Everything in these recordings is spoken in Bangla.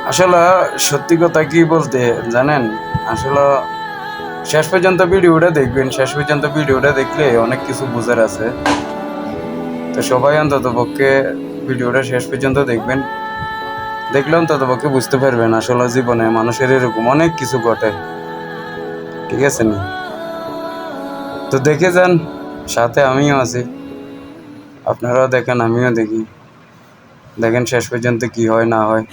আসলে সত্যি কথা কি বলতে জানেন, আসলে শেষ পর্যন্ত ভিডিওটা দেখবেন। শেষ পর্যন্ত ভিডিওটা দেখলে অনেক কিছু বোঝার আছে। তো সবাই অন্তত পক্ষে ভিডিওটা শেষ পর্যন্ত দেখবেন। দেখলে অন্তত পক্ষে বুঝতে পারবেন আসলে জীবনে মানুষের এরকম অনেক কিছু ঘটে। ঠিক আছে নি? তো দেখে যান, সাথে আমিও আছি। আপনারাও দেখেন, আমিও দেখি। দেখেন শেষ পর্যন্ত কি হয় না হয়।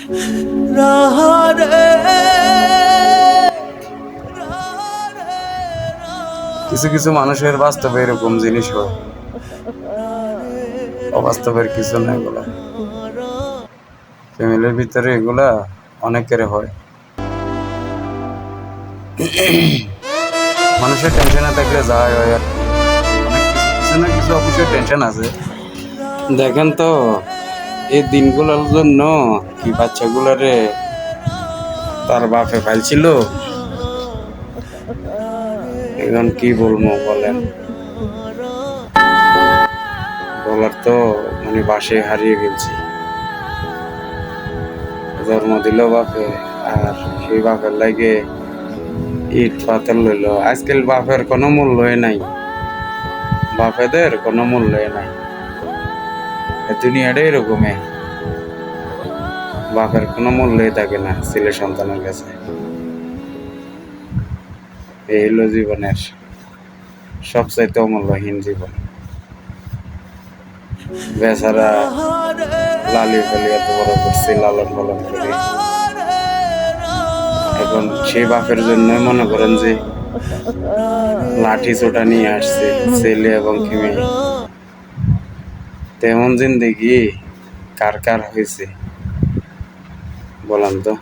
কিছু কিছু মানুষের বাস্তবে এরকম জিনিস হয়, অবাস্তবের কিছু না এগুলা। ফ্যামিলির ভিতরে এগুলা অনেকের হয়। মানুষের টেনশনে থাকলে যায় হয় আর কি। অনেক কিছু কিছু না কিছু অবশ্যই টেনশন আছে। দেখেন তো, এই দিনগুলোর জন্য কি বাচ্চাগুলারে তার বাপে ফাইলছিল। এখন কি বলবো বলেন, বলার তো মানে বাসে হারিয়ে ফেলছি। জন্ম দিল বাপে, আর সেই বাপের লাগে ইট পাথর লইল। আজকাল বাপের কোনো মূল্যই নাই, বাপেদের কোনো মূল্যই নাই। দুনিয়াটা এরকমই, বাপের কোনো মূল্যই থাকে না ছেলে সন্তানের কাছে। এই হলো জীবনের সবচাইতে অমূল্যহীন জীবন। বেচারা লালি ফালি এত বড় করছে, লালন পালন করে। এখন সেই বাপের জন্যই মনে করেন যে লাঠি ছোটা নিয়ে আসছে ছেলে এবং মেয়ে। তেমন জিন্দেগি কার কার হয়েছে বলেন তো।